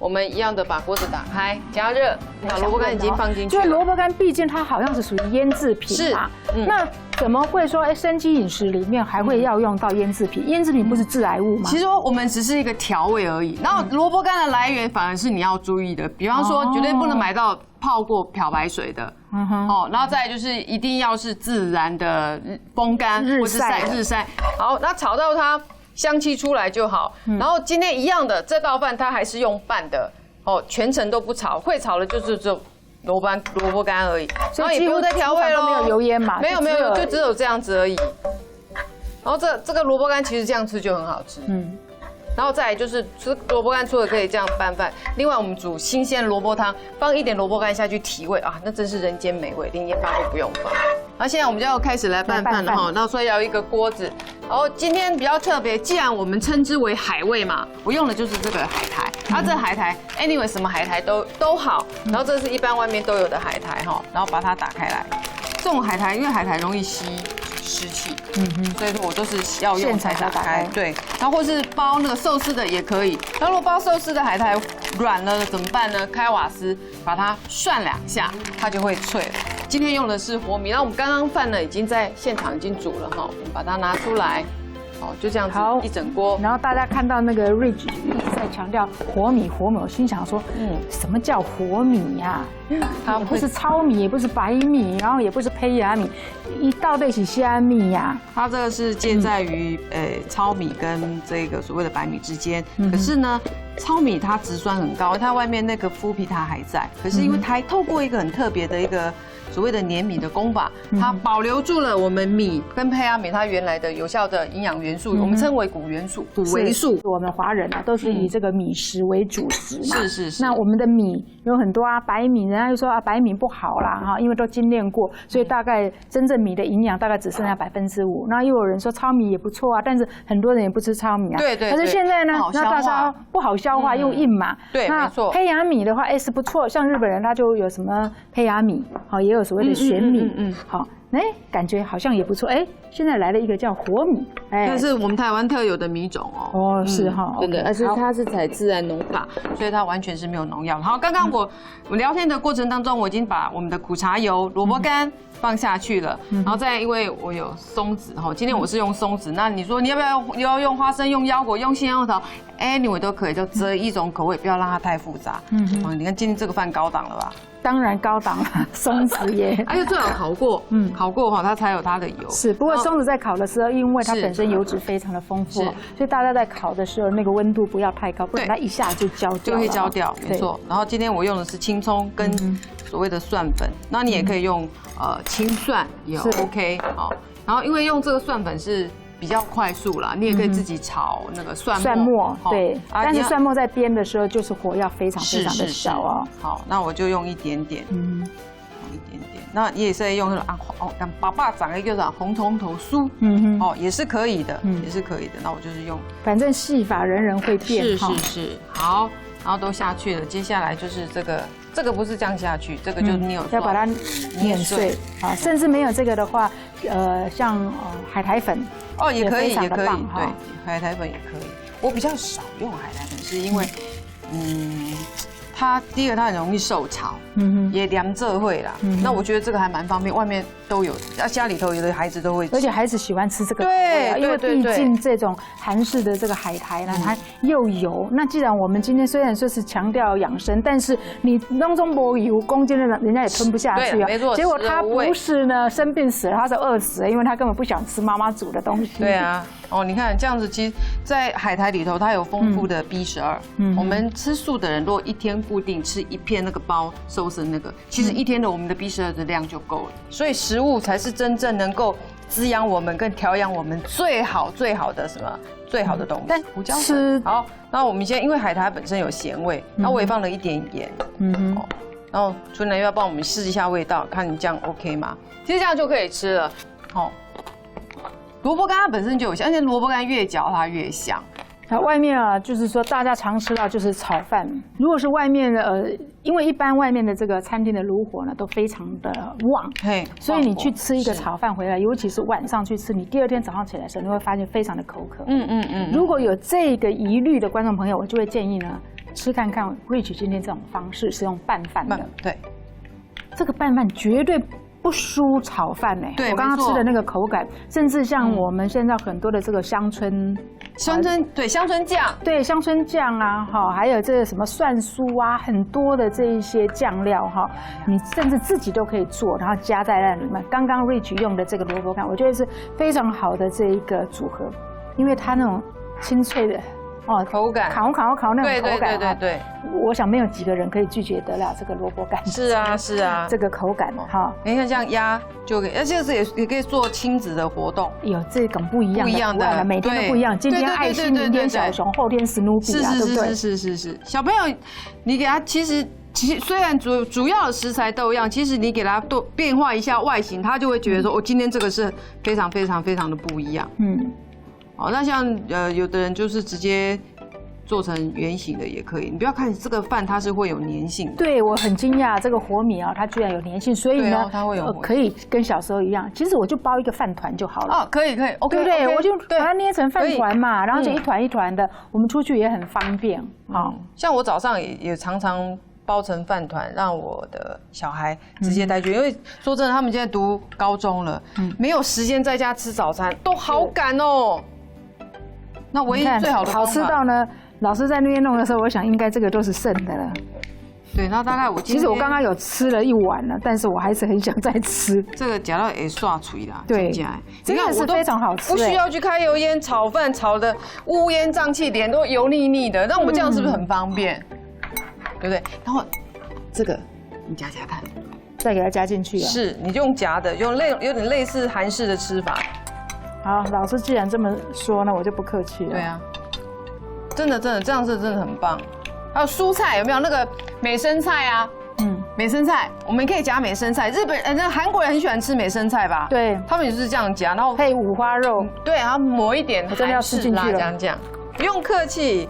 我们一样的把锅子打开，加热，把萝卜干已经放进去了。因为萝卜干毕竟它好像是属于腌制品嘛，那怎么会说生机饮食里面还会要用到腌制品？腌制品不是致癌物吗？其实我们只是一个调味而已。然后萝卜干的来源反而是你要注意的，比方说绝对不能买到泡过漂白水的，哦，然后再来就是一定要是自然的风干或是日晒。好，那炒到它香气出来就好。然后今天一样的这道饭它还是用拌的，哦，全程都不炒，会炒的就是这萝卜干而已，然后也不用再调味咯，没有油烟嘛？没有，就只有这样子而已。然后这个萝卜干其实这样吃就很好吃，然后再来就是吃萝卜干，除了可以这样拌饭，另外我们煮新鲜萝卜汤，放一点萝卜干下去提味啊，那真是人间美味，连盐巴都不用放。那现在我们就要开始来拌饭了哈，那所以要一个锅子。然后今天比较特别，既然我们称之为海味嘛，我用的就是这个海苔。这海苔 ，anyway 什么海苔都好。然后这是一般外面都有的海苔哈，然后把它打开来。这种海苔因为海苔容易吸湿气，所以说我都是要用才打开。对，然后或是包那个寿司的也可以。然后如果包寿司的海苔软了怎么办呢？开瓦斯把它涮2下，它就会脆了。今天用的是活米，然后我们刚刚饭呢已经在现场已经煮了哈，我们把它拿出来，哦，就这样子一整锅。然后大家看到那个 Ridge 一直在强调活米，我心想说，什么叫活米呀？它不是糙米，也不是白米，然后也不是胚芽米，一道对起虾米呀。它这个是介在于糙米跟这个所谓的白米之间，可是呢。糙米它质酸很高，它外面那个麸皮它还在，可是因为它透过一个很特别的一个所谓的碾米的功法，它保留住了我们米跟胚芽米它原来的有效的营养元素，我们称为谷元素、谷维素。我们华人都是以这个米食为主食嘛。是。那我们的米有很多白米，人家就说白米不好啦哈，因为都精炼过，所以大概真正米的营养大概只剩下5%。那又有人说糙米也不错啊，但是很多人也不吃糙米啊。对。可是现在呢，那大家不好消化又硬嘛。对，没错。胚芽米的话，是不错，像日本人他就有什么胚芽米，好，也有所谓的玄米，好，感觉好像也不错，现在来了一个叫活米，这是我们台湾特有的米种哦。哦，是哈，真的，而且它是采自然农法，所以它完全是没有农药。好，刚刚我聊天的过程当中，我已经把我们的苦茶油、萝卜干放下去了，然后再因为我有松子哈，今天我是用松子，那你说你要用花生、用腰果、用鲜腰桃，anyway 都可以，就择一种口味，不要让它太复杂。你看今天这个饭高档了吧？当然高档了，松子耶，而且最好烤过，烤过哈，它才有它的油。是，不过松子在烤的时候，因为它本身油脂非常的丰富，所以大家在烤的时候那个温度不要太高，不然它一下就焦掉了。就会焦掉，没错。然后今天我用的是青葱跟所谓的蒜粉，那你也可以用青蒜也 OK 好。然后因为用这个蒜粉是比较快速啦，你也可以自己炒那个蒜末，对。但是蒜末在煸的时候，就是火要非常非常的小哦。好，那我就用一点点，那你也是用那种爸爸长了一个红葱头酥，也是可以的，也是可以的。那我就是用，反正戏法人人会变，是。好，然后都下去了，接下来就是这个不是这样下去，这个就是你要把它碾碎啊，甚至没有这个的话，像海苔粉。也可以，对，海苔粉也可以。我比较少用海苔粉，是因为，它第一个它很容易受潮，也凉这会啦。那我觉得这个还蛮方便，外面都有，家里头有的孩子都会吃，而且孩子喜欢吃这个口味啊，因为毕竟这种韩式的这个海苔呢，它又油。那既然我们今天虽然说是强调养生，但是你当中没油，5公斤的人家也吞不下去啊。没错。结果他不是呢生病死了，他是饿死了，因为他根本不想吃妈妈煮的东西。对啊。你看这样子，其实，在海苔里头，它有丰富的 B12。我们吃素的人，如果一天固定吃1片那个包瘦身那个，其实一天的我们的 B12的量就够了。所以食物才是真正能够滋养我们跟调养我们最好的最好的东西。但胡椒粉好，那我们先因为海苔本身有咸味，然后我也放了一点盐。然后春兰又要帮我们试一下味道，看你这样 OK 吗？其实这样就可以吃了。萝卜干它本身就有香，而且萝卜干越嚼它越香。它外面啊，就是说大家常吃到就是炒饭。如果是外面的因为一般外面的这个餐厅的炉火呢都非常的旺，所以你去吃一个炒饭回来，尤其是晚上去吃，你第2天早上起来的时候，你会发现非常的口渴。如果有这个疑虑的观众朋友，我就会建议呢，吃看看 Rich 今天这种方式是用拌饭的，对，这个拌饭绝对不输炒饭呢。对，我刚刚吃的那个口感，甚至像我们现在很多的这个乡村对乡村酱，对乡村酱啊，哈，还有这个什么蒜酥啊，很多的这一些酱料哈，你甚至自己都可以做，然后加在那里面。刚刚 Rich 用的这个萝卜干，我觉得是非常好的这一个组合，因为它那种清脆的。口感烤那种口感，对，我想没有几个人可以拒绝得了这个萝卜干。是啊，这个口感哈。你看这样压就可以，而且也可以做亲子的活动。有这种不一样的，每天都不一样。今天爱心，明天小熊，后天史努比啊，对不对？是。小朋友，你给他其实虽然主要的食材都一样，其实你给他多变化一下外形，他就会觉得说，今天这个是非常的不一样。好，那像有的人就是直接做成圆形的也可以。你不要看这个饭，它是会有粘性的。对，我很惊讶，这个活米啊，它居然有粘性，所以呢，它会有可以跟小时候一样。其实我就包一个饭团就好了。哦，可以，OK，对不对？我就把它捏成饭团嘛，然后就一团一团的，我们出去也很方便。好，像我早上也常常包成饭团，让我的小孩直接带去。因为说真的，他们现在读高中了，没有时间在家吃早餐，都好赶哦。那唯一最好的好吃到呢，老师在那边弄的时候，我想应该这个都是剩的了。对，那大概其实我刚刚有吃了一碗了，但是我还是很想再吃。这个夹到也刷脆啦，对，真的是非常好吃，不需要去开油烟炒饭，炒的乌烟瘴气，脸都油腻腻的。那我们这样是不是很方便？对不对？然后这个你夹夹看，再给它加进去啊。是，你用夹的，有点类似韩式的吃法。好，老师既然这么说，那我就不客气了。对啊，真的这样是真的很棒。还有蔬菜有没有那个美生菜啊？美生菜我们可以夹美生菜。韩国人很喜欢吃美生菜吧？对，他们也是这样夹，然后配五花肉。对，然后抹一点真的要吃进去了。这样不用客气。